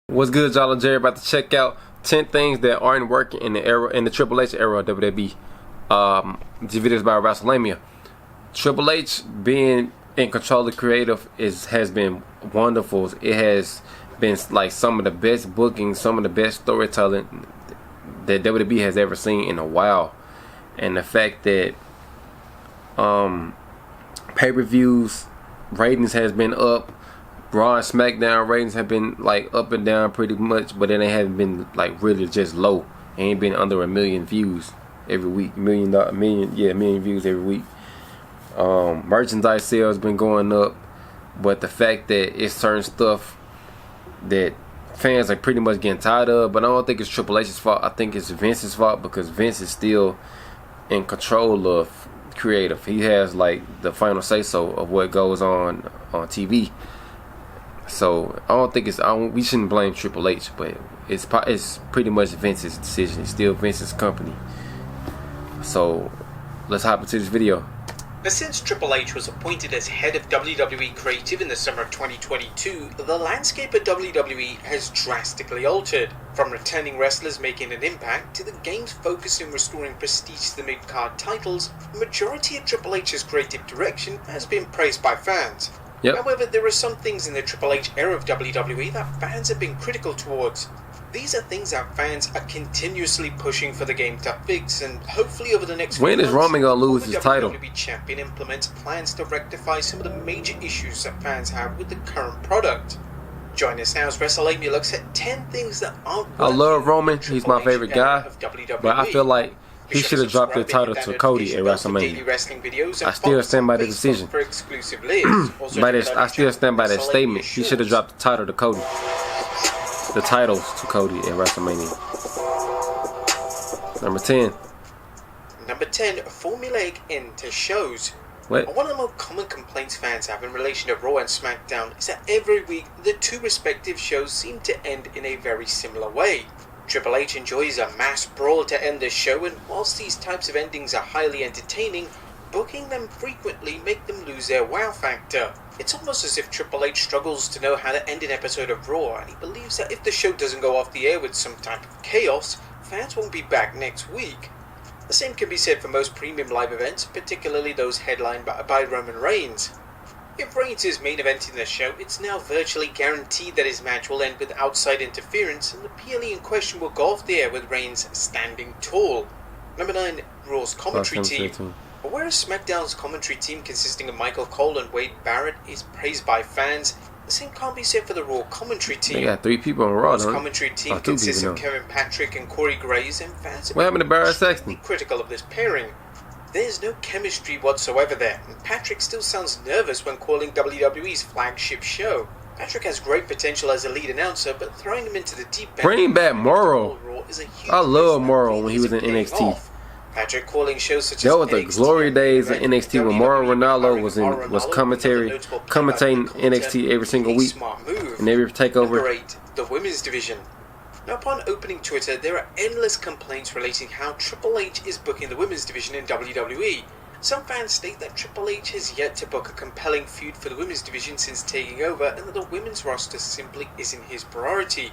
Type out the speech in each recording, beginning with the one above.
What's good, y'all? Jerry about to check out 10 things that aren't working in the Triple H era of WWE. This video is about WrestleMania. Triple H being in control of creative has been wonderful. It has been like some of the best bookings, some of the best storytelling that WWE has ever seen in a while. And the fact that pay-per-views ratings has been up. Raw and SmackDown ratings have been like up and down pretty much, but then they haven't been like really just low. Ain't been under 1 million views every week. Million views every week. Merchandise sales been going up, but the fact that it's certain stuff that fans are pretty much getting tired of. But I don't think it's Triple H's fault. I think it's Vince's fault, because Vince is still in control of creative. He has like the final say so of what goes on TV. So I don't think we shouldn't blame Triple H, but it's pretty much Vince's decision. It's still Vince's company. So let's hop into this video. Since Triple H was appointed as head of WWE Creative in the summer of 2022, the landscape of WWE has drastically altered. From returning wrestlers making an impact to the game's focus in restoring prestige to the mid-card titles, the majority of Triple H's creative direction has been praised by fans. Yep. However, there are some things in the Triple H era of WWE that fans have been critical towards. These are things that fans are continuously pushing for the game to fix, and hopefully over the next few months, when is Roman gonna lose his title? The WWE champion implements plans to rectify some of the major issues that fans have with the current product. Join us now as WrestleMania looks at 10 things that aren't. I love Roman. He's my favorite guy, but I feel like he should have dropped the title to Cody at WrestleMania. I still stand by the decision. I still stand by that statement. He should have dropped the title to Cody. The titles to Cody at WrestleMania. Number 10. Number 10, formulaic end to shows. What? One of the most common complaints fans have in relation to Raw and SmackDown is that every week the two respective shows seem to end in a very similar way. Triple H enjoys a mass brawl to end the show, and whilst these types of endings are highly entertaining, booking them frequently make them lose their wow factor. It's almost as if Triple H struggles to know how to end an episode of Raw, and he believes that if the show doesn't go off the air with some type of chaos, fans won't be back next week. The same can be said for most premium live events, particularly those headlined by Roman Reigns. If Reigns is main eventing the show, it's now virtually guaranteed that his match will end with outside interference, and the PLE in question will go off the air with Reigns standing tall. Number 9, Raw's commentary team. Whereas SmackDown's commentary team consisting of Michael Cole and Wade Barrett is praised by fans, the same can't be said for the Raw commentary team. They got 3 people on Raw, Raw's commentary team consists of Kevin Patrick and Corey Graves, and fans have been critical of this pairing. There's no chemistry whatsoever there, and Patrick still sounds nervous when calling WWE's flagship show. Patrick has great potential as a lead announcer, but throwing him into the deep end... Bring back Morrow. I love Morrow when he was in NXT. Patrick calling shows such as that was the glory days of NXT when Mauro Ranallo was commentating NXT every single week and every takeover. Number 8, the women's division. Now, upon opening Twitter, there are endless complaints relating how Triple H is booking the women's division in WWE. Some fans state that Triple H has yet to book a compelling feud for the women's division since taking over, and that the women's roster simply isn't his priority.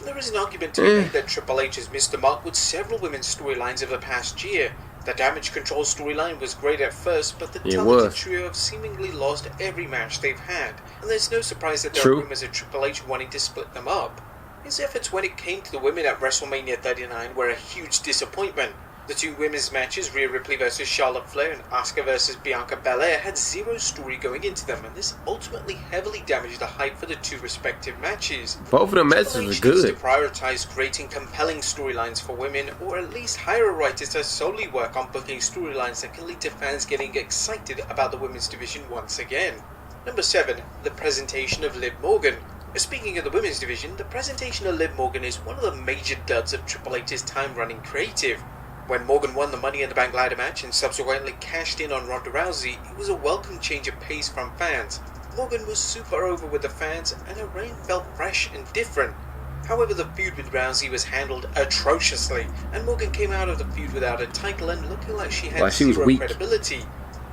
There is an argument to be made that Triple H has missed the mark with several women's storylines of the past year. The Damage Control storyline was great at first, but the talented trio have seemingly lost every match they've had, and there's no surprise that there are rumors of Triple H wanting to split them up. His efforts when it came to the women at WrestleMania 39 were a huge disappointment. The 2 women's matches, Rhea Ripley vs Charlotte Flair and Asuka vs Bianca Belair, had zero story going into them, and this ultimately heavily damaged the hype for the 2 respective matches. Both of the matches were good. To prioritize creating compelling storylines for women, or at least hire a writer to solely work on booking storylines that can lead to fans getting excited about the women's division once again. Number 7, the presentation of Liv Morgan. Speaking of the women's division, the presentation of Liv Morgan is one of the major duds of Triple H's time running creative. When Morgan won the Money in the Bank ladder match and subsequently cashed in on Ronda Rousey, it was a welcome change of pace from fans. Morgan was super over with the fans, and her reign felt fresh and different. However, the feud with Rousey was handled atrociously, and Morgan came out of the feud without a title and looking like she had zero credibility.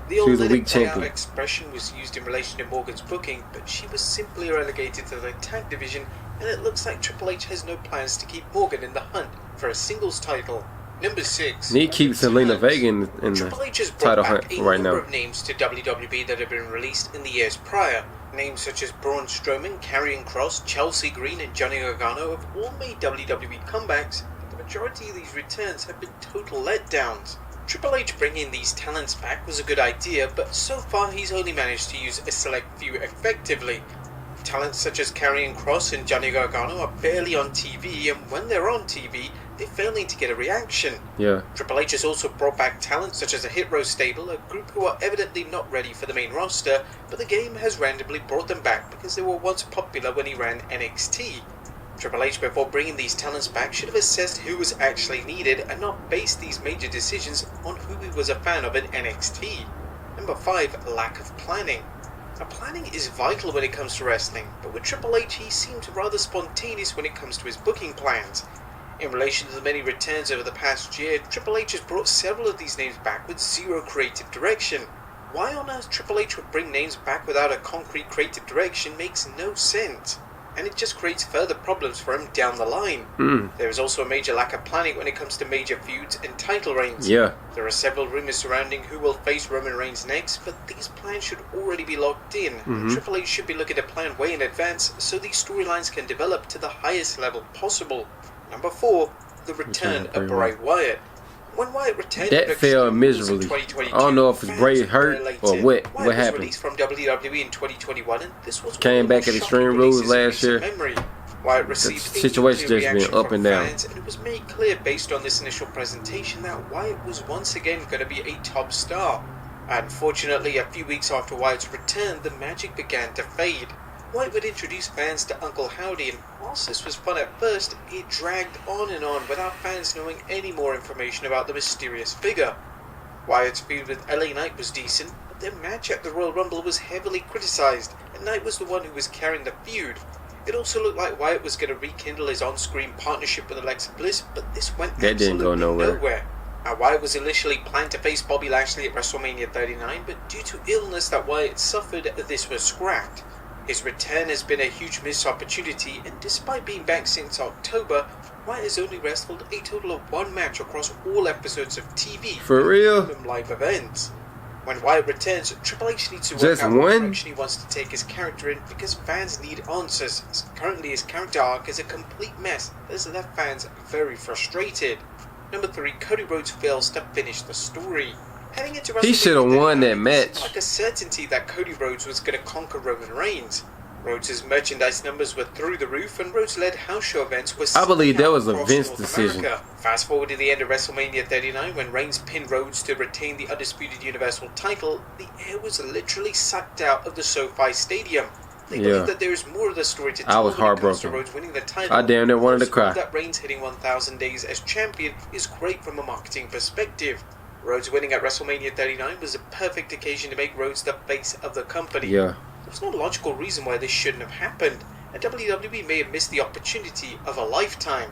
The old let it play out expression was used in relation to Morgan's booking, but she was simply relegated to the tag division and it looks like Triple H has no plans to keep Morgan in the hunt for a singles title. Number 6. Need to keep Selena Vega in Triple H has the brought title back hunt a right number now. of names to WWE that have been released in the years prior. Names such as Braun Strowman, Karrion Kross, Chelsea Green, and Johnny Gargano have all made WWE comebacks, but the majority of these returns have been total letdowns. Triple H bringing these talents back was a good idea, but so far he's only managed to use a select few effectively. Talents such as Karrion Kross and Johnny Gargano are barely on TV, and when they're on TV, they're failing to get a reaction. Yeah. Triple H has also brought back talent such as a Hit Row stable, a group who are evidently not ready for the main roster, but the game has randomly brought them back because they were once popular when he ran NXT. Triple H, before bringing these talents back, should have assessed who was actually needed and not based these major decisions on who he was a fan of in NXT. Number 5. Lack of planning. Now, planning is vital when it comes to wrestling, but with Triple H he seems rather spontaneous when it comes to his booking plans. In relation to the many returns over the past year, Triple H has brought several of these names back with zero creative direction. Why on earth Triple H would bring names back without a concrete creative direction makes no sense, and it just creates further problems for him down the line. There is also a major lack of planning when it comes to major feuds and title reigns. Yeah. There are several rumors surrounding who will face Roman Reigns next, but these plans should already be locked in. Triple H should be looking to plan way in advance so these storylines can develop to the highest level possible. Number 4. The return of Bray Wyatt. When Wyatt returned, That failed miserably. I don't know if it's Bray hurt or what happened. Released from WWE in 2021, and this was Came back at Extreme Rules last year. Wyatt received The situation just been up and down. fans, and it was made clear based on this initial presentation that Wyatt was once again going to be a top star. Unfortunately, a few weeks after Wyatt's return, the magic began to fade. Wyatt would introduce fans to Uncle Howdy, and whilst this was fun at first, it dragged on and on without fans knowing any more information about the mysterious figure. Wyatt's feud with LA Knight was decent, but their match at the Royal Rumble was heavily criticised, and Knight was the one who was carrying the feud. It also looked like Wyatt was going to rekindle his on-screen partnership with Alexa Bliss, but this went didn't go nowhere. Now, Wyatt was initially planned to face Bobby Lashley at WrestleMania 39, but due to illness that Wyatt suffered, this was scrapped. His return has been a huge missed opportunity, and despite being back since October, Wyatt has only wrestled a total of 1 match across all episodes of TV. For real? From live events. When Wyatt returns, Triple H needs to work Just out what one? direction he wants to take his character in because fans need answers. Currently, his character arc is a complete mess that has left fans very frustrated. Number 3, Cody Rhodes fails to finish the story. Heading into He should have won that match. It seemed like a certainty that Cody Rhodes was going to conquer Roman Reigns. Rhodes' merchandise numbers were through the roof, and Rhodes led house show events were I believe that was a across Vince North decision. America. Fast forward to the end of WrestleMania 39, when Reigns pinned Rhodes to retain the undisputed Universal title, the air was literally sucked out of the SoFi Stadium. They believe that there is more of the story to tell. I was when it comes to heartbroken. Rhodes winning the title. I damn near wanted to cry. That Reigns hitting 1,000 days as champion is great from a marketing perspective. Rhodes winning at WrestleMania 39 was a perfect occasion to make Rhodes the face of the company. Yeah. There's no logical reason why this shouldn't have happened, and WWE may have missed the opportunity of a lifetime.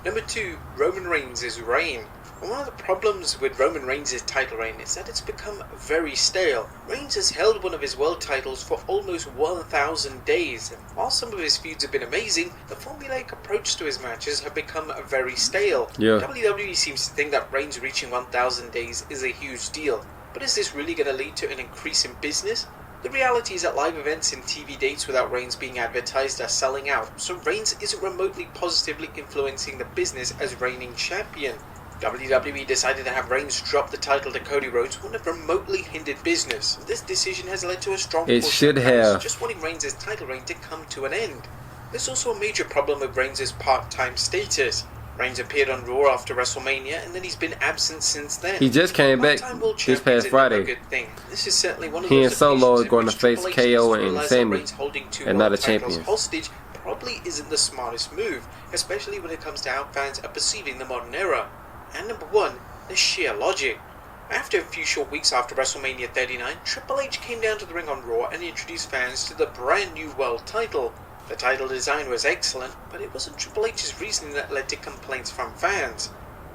Number 2, Roman Reigns' reign. And one of the problems with Roman Reigns' title reign is that it's become very stale. Reigns has held one of his world titles for almost 1,000 days, and while some of his feuds have been amazing, the formulaic approach to his matches have become very stale. Yeah. WWE seems to think that Reigns reaching 1,000 days is a huge deal, but is this really going to lead to an increase in business? The reality is that live events and TV dates without Reigns being advertised are selling out, so Reigns isn't remotely positively influencing the business as reigning champion. WWE decided to have Reigns drop the title to Cody Rhodes wouldn't have remotely hindered business. This decision has led to a strong It push should of fans have. just wanting Reigns' title reign to come to an end. There's also a major problem with Reigns' part-time status. Reigns appeared on Raw after WrestleMania, and then he's been absent since then. He just came back Part-time world this champions past are never a Friday. good thing. This is certainly one of He those and Solo occasions are in going which to face Triple H KO needs to and realize that Sami, Reigns holding 2 and not world a titles champion. hostage probably isn't the smartest move, especially when it comes to how fans are perceiving the modern era. And number 1, the sheer logic. After a few short weeks after WrestleMania 39, Triple H came down to the ring on Raw and introduced fans to the brand new world title. The title design was excellent, but it wasn't Triple H's reasoning that led to complaints from fans.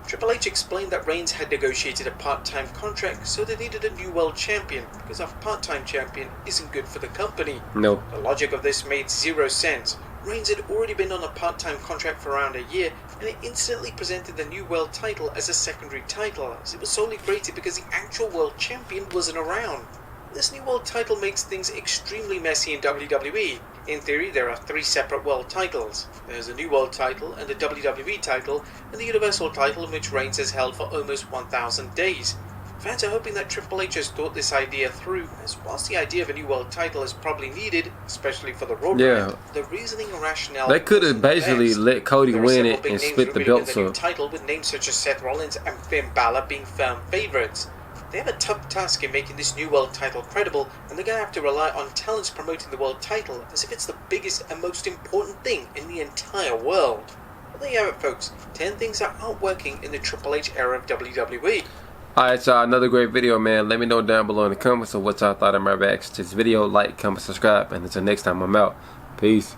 Triple H explained that Reigns had negotiated a part-time contract, so they needed a new world champion, because a part-time champion isn't good for the company. No. The logic of this made zero sense. Reigns had already been on a part-time contract for around a year, and it instantly presented the new world title as a secondary title, as it was solely created because the actual world champion wasn't around. This new world title makes things extremely messy in WWE. In theory, there are 3 separate world titles. There's a new world title, and a WWE title, and the Universal title, in which Reigns has held for almost 1,000 days. Fans are hoping that Triple H has thought this idea through, as whilst the idea of a new world title is probably needed, especially for the Raw brand, the reasoning and rationale... They could have basically let Cody win it and split the belts up. Title with names such as Seth Rollins and Finn Balor being firm favourites. They have a tough task in making this new world title credible, and they're going to have to rely on talents promoting the world title as if it's the biggest and most important thing in the entire world. Well, there you have it, folks. 10 things that aren't working in the Triple H era of WWE. Alright, y'all, another great video, man. Let me know down below in the comments of what y'all thought of my reaction to this video. Like, comment, subscribe, and until next time, I'm out. Peace.